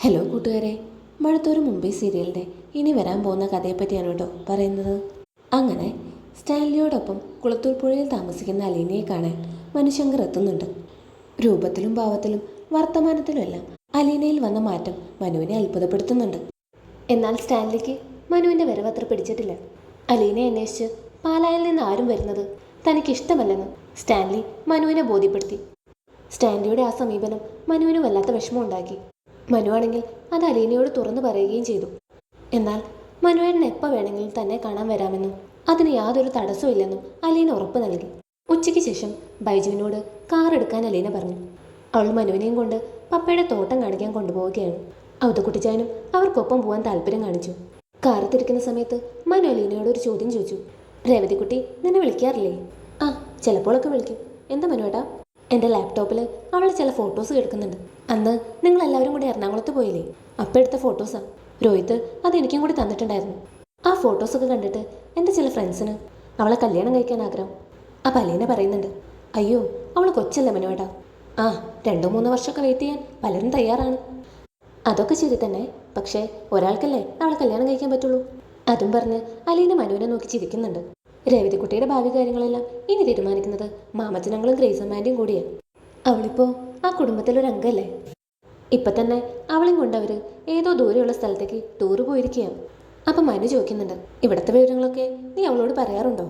Hello കൂട്ടുകാരെ, മഴത്തോരു മുംബൈ സീരിയലിൻ്റെ ഇനി വരാൻ പോകുന്ന കഥയെപ്പറ്റിയാണ് കേട്ടോ പറയുന്നത്. അങ്ങനെ സ്റ്റാൻലിയോടൊപ്പം കുളത്തൂർ പുഴയിൽ താമസിക്കുന്ന അലീനയെ കാണാൻ മനുശങ്കർ എത്തുന്നുണ്ട്. രൂപത്തിലും ഭാവത്തിലും വർത്തമാനത്തിലുമെല്ലാം അലീനയിൽ വന്ന മാറ്റം മനുവിനെ അത്ഭുതപ്പെടുത്തുന്നുണ്ട്. എന്നാൽ സ്റ്റാൻലിക്ക് മനുവിൻ്റെ വരവ് അത്ര പിടിച്ചിട്ടില്ല. അലീനയെ അന്വേഷിച്ച് പാലായിൽ നിന്ന് ആരും വരുന്നത് തനിക്കിഷ്ടമല്ലെന്ന് സ്റ്റാൻലി മനുവിനെ ബോധ്യപ്പെടുത്തി. സ്റ്റാൻലിയുടെ ആ സമീപനം മനുവിന് വല്ലാത്ത വിഷമമുണ്ടാക്കി. മനുവാണെങ്കിൽ അത് അലീനയോട് തുറന്നു പറയുകയും ചെയ്തു. എന്നാൽ മനുവേട്ടൻ എപ്പോൾ വേണമെങ്കിലും തന്നെ കാണാൻ വരാമെന്നും അതിന് യാതൊരു തടസ്സവും ഇല്ലെന്നും അലീന ഉറപ്പ് നൽകി. ഉച്ചയ്ക്ക് ശേഷം ബൈജുവിനോട് കാർ എടുക്കാൻ അലീന പറഞ്ഞു. അവൾ മനുവിനെയും കൊണ്ട് പപ്പയുടെ തോട്ടം കാണിക്കാൻ കൊണ്ടുപോവുകയാണ്. ഔതക്കുട്ടിച്ചാനും അവർക്കൊപ്പം പോകാൻ താല്പര്യം കാണിച്ചു. കാറ് തിരിക്കുന്ന സമയത്ത് മനു അലീനയോട് ഒരു ചോദ്യം ചോദിച്ചു. രേവതിക്കുട്ടി നിന്നെ വിളിക്കാറില്ലേ? ആ, ചിലപ്പോഴൊക്കെ വിളിക്കും. എന്താ മനുവേട്ടാ? എൻ്റെ ലാപ്ടോപ്പിൽ അവൾ ചില ഫോട്ടോസ് എടുക്കുന്നുണ്ട്. അന്ന് നിങ്ങളെല്ലാവരും കൂടി എറണാകുളത്ത് പോയില്ലേ, അപ്പം എടുത്ത ഫോട്ടോസാണ്. രോഹിത് അതെനിക്കും കൂടി തന്നിട്ടുണ്ടായിരുന്നു. ആ ഫോട്ടോസൊക്കെ കണ്ടിട്ട് എൻ്റെ ചില ഫ്രണ്ട്സിന് അവളെ കല്യാണം കഴിക്കാൻ ആഗ്രഹം. അപ്പം അലീന പറയുന്നുണ്ട്, അയ്യോ അവൾ കൊച്ചല്ല മനുവേട്ടാ. ആ, 2-3 വർഷമൊക്കെ വെയിറ്റ് ചെയ്യാൻ പലരും തയ്യാറാണ്. അതൊക്കെ ശരി തന്നെ, പക്ഷേ ഒരാൾക്കല്ലേ അവളെ കല്യാണം കഴിക്കാൻ പറ്റുള്ളൂ. അതും പറഞ്ഞ് അലീന മനുവിനെ നോക്കി ചിരിക്കുന്നുണ്ട്. രേവതിക്കുട്ടിയുടെ ഭാവി കാര്യങ്ങളെല്ലാം ഇനി തീരുമാനിക്കുന്നത് മാമച്ചനങ്ങളും ഗ്രേസമ്മാൻ്റെയും കൂടിയാണ്. അവളിപ്പോൾ ആ കുടുംബത്തിലൊരു അംഗമല്ലേ. ഇപ്പം തന്നെ അവളെയും കൊണ്ട് അവർ ഏതോ ദൂരെയുള്ള സ്ഥലത്തേക്ക് ടൂറ് പോയിരിക്കുകയാണ്. അപ്പം മനു ചോദിക്കുന്നുണ്ട്, ഇവിടുത്തെ വിവരങ്ങളൊക്കെ നീ അവളോട് പറയാറുണ്ടോ?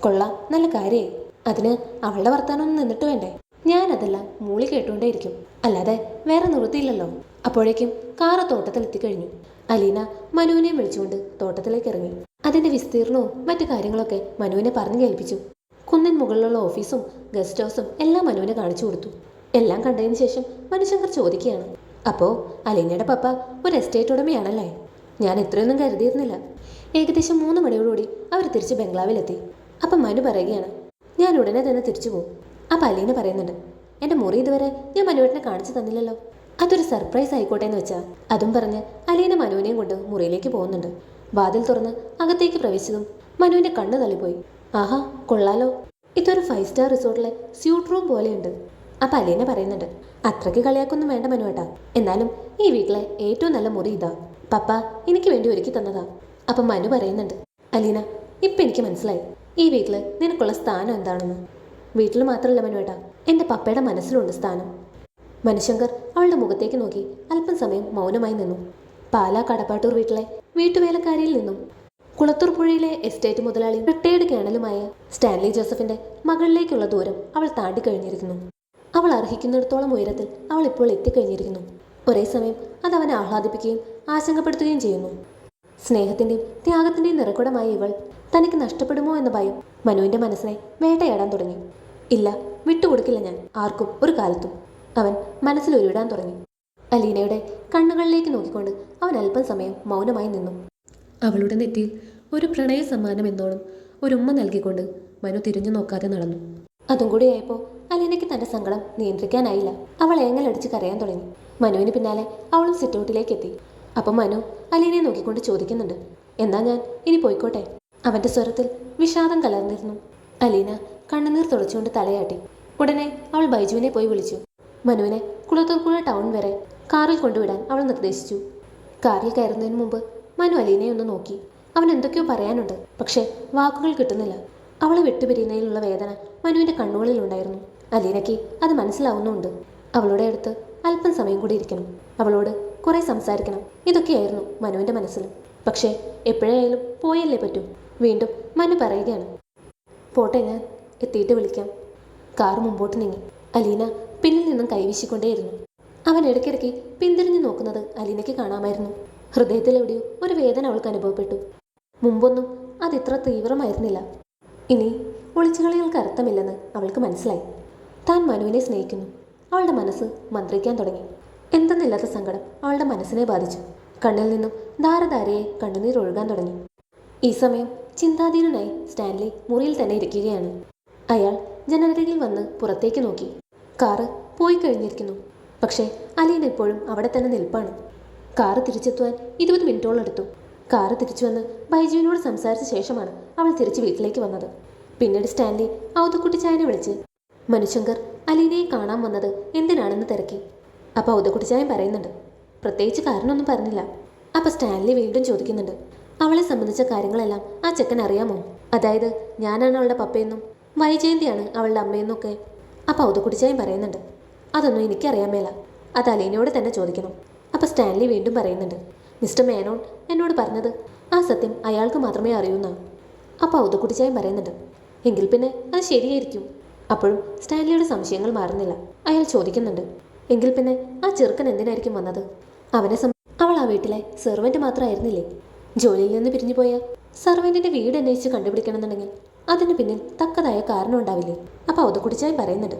കൊള്ളാം, നല്ല കാര്യമായി. അതിന് അവളുടെ വർത്താനമൊന്നും നിന്നിട്ട് വേണ്ടേ? ഞാനതെല്ലാം മൂളി കേട്ടുകൊണ്ടേയിരിക്കും, അല്ലാതെ വേറെ നിവൃത്തിയില്ലല്ലോ. അപ്പോഴേക്കും കാറ് തോട്ടത്തിലെത്തിക്കഴിഞ്ഞു. അലീന മനുവിനെയും വിളിച്ചുകൊണ്ട് തോട്ടത്തിലേക്ക് ഇറങ്ങി. അതിൻ്റെ വിസ്തീർണവും മറ്റു കാര്യങ്ങളൊക്കെ മനുവിനെ പറഞ്ഞു കേൾപ്പിച്ചു. കുന്നിൻ മുകളിലുള്ള ഓഫീസും ഗസ്റ്റ് ഹൗസും എല്ലാം മനുവിനെ കാണിച്ചു കൊടുത്തു. എല്ലാം കണ്ടതിന് ശേഷം മനുശങ്കർ ചോദിക്കുകയാണ്, അപ്പോൾ അലീനയുടെ പപ്പ ഒരു എസ്റ്റേറ്റ് ഉടമയാണല്ലേ? ഞാൻ ഇത്രയൊന്നും കരുതിയിരുന്നില്ല. ഏകദേശം 3 മണിയോടുകൂടി അവർ തിരിച്ച് ബംഗ്ലാവിലെത്തി. അപ്പം മനു പറയുകയാണ്, ഞാൻ ഉടനെ തന്നെ തിരിച്ചു പോകും. അപ്പം അലീന പറയുന്നുണ്ട്, എൻ്റെ മുറി ഇതുവരെ ഞാൻ മനുവേട്ടനെ കാണിച്ചു തന്നില്ലല്ലോ, അതൊരു സർപ്രൈസ് ആയിക്കോട്ടെ എന്ന് വെച്ചാൽ. അതും പറഞ്ഞ് അലീന മനുവിനെയും കൊണ്ട് മുറിയിലേക്ക് പോകുന്നുണ്ട്. വാതിൽ തുറന്ന് അകത്തേക്ക് പ്രവേശിച്ചതും മനുവിൻ്റെ കണ്ണ് തള്ളിപ്പോയി. ആഹാ, കൊള്ളാലോ, ഇതൊരു 5 സ്റ്റാർ റിസോർട്ടിലെ സ്യൂട്ട് റൂം പോലെയുണ്ട്. അപ്പം അലീന പറയുന്നുണ്ട്, അത്രയ്ക്ക് കളിയാക്കൊന്നും വേണ്ട മനുവേട്ടാ, എന്നാലും ഈ വീട്ടിലെ ഏറ്റവും നല്ല മുറി ഇതാ, പപ്പ എനിക്ക് വേണ്ടി ഒരുക്കി തന്നതാ. അപ്പം മനു പറയുന്നുണ്ട്, അലീന ഇപ്പം എനിക്ക് മനസ്സിലായി ഈ വീട്ടിൽ നിനക്കുള്ള സ്ഥാനം എന്താണെന്ന്. വീട്ടിൽ മാത്രമല്ല മനുവേട്ടാ, എൻ്റെ പപ്പയുടെ മനസ്സിലുണ്ട് സ്ഥാനം. മനുശങ്കർ അവളുടെ മുഖത്തേക്ക് നോക്കി അല്പം സമയം മൗനമായി നിന്നു. പാലാ കടപ്പാട്ടൂർ വീട്ടിലെ വീട്ടുവേലക്കാരിയിൽ നിന്നും കുളത്തൂർ പുഴയിലെ എസ്റ്റേറ്റ് മുതലാളി റിട്ടയേർഡ് കേണലുമായ സ്റ്റാൻലി ജോസഫിന്റെ മകളിലേക്കുള്ള ദൂരം അവൾ താണ്ടിക്കഴിഞ്ഞിരിക്കുന്നു. അവൾ അർഹിക്കുന്നിടത്തോളം ഉയരത്തിൽ അവൾ ഇപ്പോൾ എത്തിക്കഴിഞ്ഞിരിക്കുന്നു. ഒരേ സമയം അത് അവനെ ആഹ്ലാദിപ്പിക്കുകയും ആശങ്കപ്പെടുത്തുകയും ചെയ്യുന്നു. സ്നേഹത്തിൻ്റെയും ത്യാഗത്തിൻ്റെയും നിറകുടമായ ഇവൾ തനിക്ക് നഷ്ടപ്പെടുമോ എന്ന ഭയം മനുവിൻ്റെ മനസ്സിനെ വേട്ടയാടാൻ തുടങ്ങി. ഇല്ല, വിട്ടുകൊടുക്കില്ല ഞാൻ ആർക്കും ഒരു കാലത്തും, അവൻ മനസ്സിലൊരുവിടാൻ തുടങ്ങി. അലീനയുടെ കണ്ണുകളിലേക്ക് നോക്കിക്കൊണ്ട് അവൻ അല്പം സമയം മൗനമായി നിന്നു. അവളുടെ നെറ്റിയിൽ ഒരു പ്രണയ സമ്മാനം എന്നോണം ഒരു ഉമ്മ നൽകിക്കൊണ്ട് മനു തിരിഞ്ഞു നോക്കാതെ നടന്നു. അതും കൂടിയായപ്പോൾ അലീനയ്ക്ക് തൻ്റെ സങ്കടം നിയന്ത്രിക്കാനായില്ല. അവൾ ഏങ്ങലടിച്ച് കരയാൻ തുടങ്ങി. മനുവിന് പിന്നാലെ അവളും സിറ്റൗട്ടിലേക്ക് എത്തി. അപ്പം മനു അലീനയെ നോക്കിക്കൊണ്ട് ചോദിക്കുന്നുണ്ട്, എന്താ ഞാൻ ഇനി പോയിക്കോട്ടെ? അവൻ്റെ സ്വരത്തിൽ വിഷാദം കലർന്നിരുന്നു. അലീന കണ്ണുനീർ തുടച്ചുകൊണ്ട് തലയാട്ടി. ഉടനെ അവൾ ബൈജുവിനെ പോയി വിളിച്ചു. മനുവിനെ കുളത്തൂർപ്പുഴ ടൗൺ വരെ കാറിൽ കൊണ്ടുവിടാൻ അവൾ നിർദ്ദേശിച്ചു. കാറിൽ കയറുന്നതിന് മുമ്പ് മനു അലീനയെ ഒന്ന് നോക്കി. അവൻ എന്തൊക്കെയോ പറയാനുണ്ട്, പക്ഷേ വാക്കുകൾ കിട്ടുന്നില്ല. അവളെ വിട്ടുപിരിയുന്നതിലുള്ള വേദന മനുവിൻ്റെ കണ്ണുകളിലുണ്ടായിരുന്നു. അലീനയ്ക്ക് അത് മനസ്സിലാവുന്നുമുണ്ട്. അവളുടെ അടുത്ത് അല്പം സമയം കൂടി ഇരിക്കണം, അവളോട് കുറേ സംസാരിക്കണം, ഇതൊക്കെയായിരുന്നു മനുവിൻ്റെ മനസ്സിൽ. പക്ഷേ എപ്പോഴായാലും പോയല്ലേ പറ്റൂ. വീണ്ടും മനു പറയുകയാണ്, പോട്ടെ, ഞാൻ എത്തിയിട്ട് വിളിക്കാം. കാർ മുമ്പോട്ട് നീങ്ങി. അലീന പിന്നിൽ നിന്നും കൈവീശിക്കൊണ്ടേയിരുന്നു. അവൻ ഇടയ്ക്കിടയ്ക്ക് പിന്തിരിഞ്ഞു നോക്കുന്നത് അലീനയ്ക്ക് കാണാമായിരുന്നു. ഹൃദയത്തിലെവിടെയോ ഒരു വേദന അവൾക്ക് അനുഭവപ്പെട്ടു. മുമ്പൊന്നും അതിത്ര തീവ്രമായിരുന്നില്ല. ഇനി ഒളിച്ചുകളികൾക്ക് അർത്ഥമില്ലെന്ന് അവൾക്ക് മനസ്സിലായി. താൻ മനുവിനെ സ്നേഹിക്കുന്നു. അവളുടെ മനസ്സ് മന്ത്രിക്കാൻ തുടങ്ങി. എന്തെന്നില്ലാത്ത സങ്കടം അവളുടെ മനസ്സിനെ ബാധിച്ചു. കണ്ണിൽ നിന്നും ധാരധാരയെ കണ്ണുനീർ ഒഴുകാൻ തുടങ്ങി. ഈ സമയം ചിന്താധീനനായി സ്റ്റാൻലി മുറിയിൽ തന്നെ ഇരിക്കുകയാണ്. അയാൾ ജനലരികിൽ വന്ന് പുറത്തേക്ക് നോക്കി. കാറ് പോയി കഴിഞ്ഞിരിക്കുന്നു. പക്ഷേ അലീന ഇപ്പോഴും അവിടെ തന്നെ നിൽപ്പാണ്. കാറ് തിരിച്ചെത്തുവാൻ 20 മിനിറ്റോളം എടുത്തു. കാറ് തിരിച്ചു വന്ന് ബൈജുവിനോട് സംസാരിച്ച ശേഷമാണ് അവൾ തിരിച്ച് വീട്ടിലേക്ക് വന്നത്. പിന്നീട് സ്റ്റാൻലി ഔതക്കുട്ടിച്ചായനെ വിളിച്ച് മനുശങ്കർ അലീനയെ കാണാൻ വന്നത് എന്തിനാണെന്ന് തിരക്കി. അപ്പോൾ ഔതക്കുട്ടിച്ചായൻ പറയുന്നുണ്ട്, പ്രത്യേകിച്ച് കാരണമൊന്നും പറഞ്ഞില്ല. അപ്പോൾ സ്റ്റാൻലി വീണ്ടും ചോദിക്കുന്നുണ്ട്, അവളെ സംബന്ധിച്ച കാര്യങ്ങളെല്ലാം ആ ചെക്കൻ അറിയാമോ? അതായത് ഞാനാണ് അവളുടെ പപ്പയെന്നും വൈജയന്തിയാണ് അവളുടെ അമ്മയെന്നൊക്കെ. അപ്പോൾ ഔതുക്കുട്ടിച്ചായും പറയുന്നുണ്ട്, അതൊന്നും എനിക്കറിയാൻ മേല, അത് അലീനയോട് തന്നെ ചോദിക്കണം. അപ്പോൾ സ്റ്റാൻലി വീണ്ടും പറയുന്നുണ്ട്, മിസ്റ്റർ മേനോൻ എന്നോട് പറഞ്ഞത് ആ സത്യം അയാൾക്ക് മാത്രമേ അറിയൂന്നാണ്. അപ്പോൾ ഔതുക്കുട്ടിച്ചായും പറയുന്നുണ്ട്, എങ്കിൽ പിന്നെ അത് ശരിയായിരിക്കും. അപ്പോഴും സ്റ്റാൻലിയുടെ സംശയങ്ങൾ മാറുന്നില്ല. അയാൾ ചോദിക്കുന്നുണ്ട്, എങ്കിൽ പിന്നെ ആ ചെറുക്കൻ എന്തിനായിരിക്കും വന്നത്? അവൾ ആ വീട്ടിലെ സെർവൻറ്റ് മാത്രമായിരുന്നില്ലേ? ജോലിയിൽ നിന്ന് പിരിഞ്ഞു പോയ സെർവൻറ്റിൻ്റെ വീട് അന്വേഷിച്ച് കണ്ടുപിടിക്കണമെന്നുണ്ടെങ്കിൽ അതിന് പിന്നിൽ തക്കതായ കാരണം ഉണ്ടാവില്ലേ? അപ്പോൾ ഔതുക്കുട്ടിച്ചായും പറയുന്നുണ്ട്,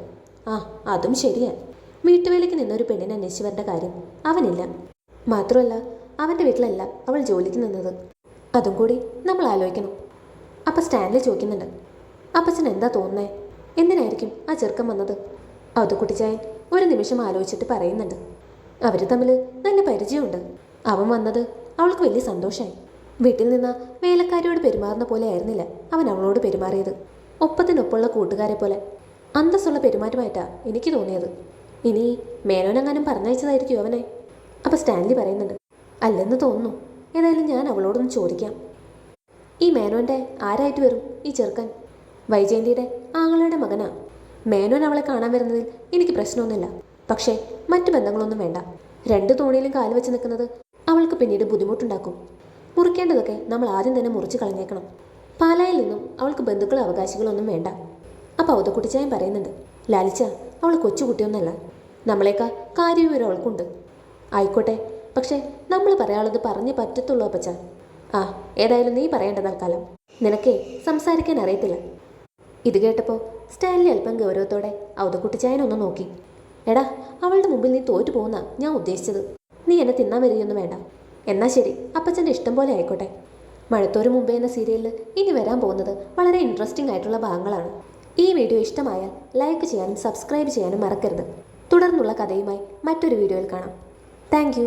ആ അതും ശരിയാണ്. വീട്ടുവേലയ്ക്ക് നിന്നൊരു പെണ്ണിനെ അന്വേഷിച്ച് വരേണ്ട കാര്യം അവനില്ല. മാത്രമല്ല അവൻ്റെ വീട്ടിലല്ല അവൾ ജോലിക്ക് നിന്നത്. അതും കൂടി നമ്മൾ ആലോചിക്കണം. അപ്പം സ്റ്റാൻലി ചോദിക്കുന്നുണ്ട്, അപ്പച്ചൻ എന്താ തോന്നുന്നേ? എന്തിനായിരിക്കും ആ ചെറുക്കൻ വന്നത്? ഔതുക്കുട്ടിച്ചായൻ ഒരു നിമിഷം ആലോചിച്ചിട്ട് പറയുന്നുണ്ട്, അവർ തമ്മിൽ നല്ല പരിചയമുണ്ട്. അവൻ വന്നത് അവൾക്ക് വലിയ സന്തോഷമായി. വീട്ടിൽ നിന്ന് വേലക്കാരിയോട് പെരുമാറുന്ന പോലെ ആയിരുന്നില്ല അവൻ അവളോട് പെരുമാറിയത്. ഒപ്പത്തിനൊപ്പമുള്ള കൂട്ടുകാരെ പോലെ അന്തസ്സുള്ള പെരുമാറ്റമായിട്ടാണ് എനിക്ക് തോന്നിയത്. ഇനി മേനോനെങ്ങാനും പറഞ്ഞയച്ചതായിരിക്കും അവനെ. അപ്പോൾ സ്റ്റാൻലി പറയുന്നുണ്ട്, അല്ലെന്ന് തോന്നുന്നു. ഏതായാലും ഞാൻ അവളോടൊന്ന് ചോദിക്കാം. ഈ മേനോൻ്റെ ആരായിട്ട് വരും ഈ ചെറുക്കൻ? വൈജയന്തിയുടെ ആങ്ങളുടെ മകനാ. മേനോൻ അവളെ കാണാൻ വരുന്നതിൽ എനിക്ക് പ്രശ്നമൊന്നുമില്ല. പക്ഷേ മറ്റു ബന്ധങ്ങളൊന്നും വേണ്ട. രണ്ട് തോണിയിലും കാല് വെച്ച് നിൽക്കുന്നത് അവൾക്ക് പിന്നീട് ബുദ്ധിമുട്ടുണ്ടാക്കും. മുറിക്കേണ്ടതൊക്കെ നമ്മൾ ആദ്യം തന്നെ മുറിച്ച് കളഞ്ഞേക്കണം. പാലായിൽ നിന്നും അവൾക്ക് ബന്ധുക്കളോ അവകാശികളൊന്നും വേണ്ട. അപ്പോൾ ഔതുക്കുട്ടിച്ചായൻ പറയുന്നുണ്ട്, ലാലിച്ച അവൾ കൊച്ചുകുട്ടിയൊന്നല്ല. നമ്മളെക്കാൾ കാര്യവിവരം അവൾക്കുണ്ട്. ആയിക്കോട്ടെ, പക്ഷേ നമ്മൾ പറയാനുള്ളത് പറഞ്ഞേ പറ്റത്തുള്ളൂ അപ്പച്ച. ആ ഏതായാലും നീ പറയേണ്ട തൽക്കാലം. നിനക്കേ സംസാരിക്കാൻ അറിയത്തില്ല. ഇത് കേട്ടപ്പോൾ സ്റ്റാൻലി അല്പം ഗൗരവത്തോടെ ഔതുക്കുട്ടിച്ചായനൊന്ന് നോക്കി. എടാ, അവളുടെ മുമ്പിൽ നീ തോറ്റു പോകുന്ന ഞാൻ ഉദ്ദേശിച്ചത്. നീ എന്നെ തിന്നാൻ വരികയൊന്നും വേണ്ട. എന്നാൽ ശരി, അപ്പച്ചൻ്റെ ഇഷ്ടം പോലെ ആയിക്കോട്ടെ. മഴത്തോരു മുമ്പേ എന്ന സീരിയലിൽ ഇനി വരാൻ പോകുന്നത് വളരെ ഇൻട്രസ്റ്റിംഗ് ആയിട്ടുള്ള ഭാഗങ്ങളാണ്. ഈ വീഡിയോ ഇഷ്ടമായാൽ ലൈക്ക് ചെയ്യാനും സബ്സ്ക്രൈബ് ചെയ്യാനും മറക്കരുത്. തുടർന്നുള്ള കഥയുമായി മറ്റൊരു വീഡിയോയിൽ കാണാം. താങ്ക്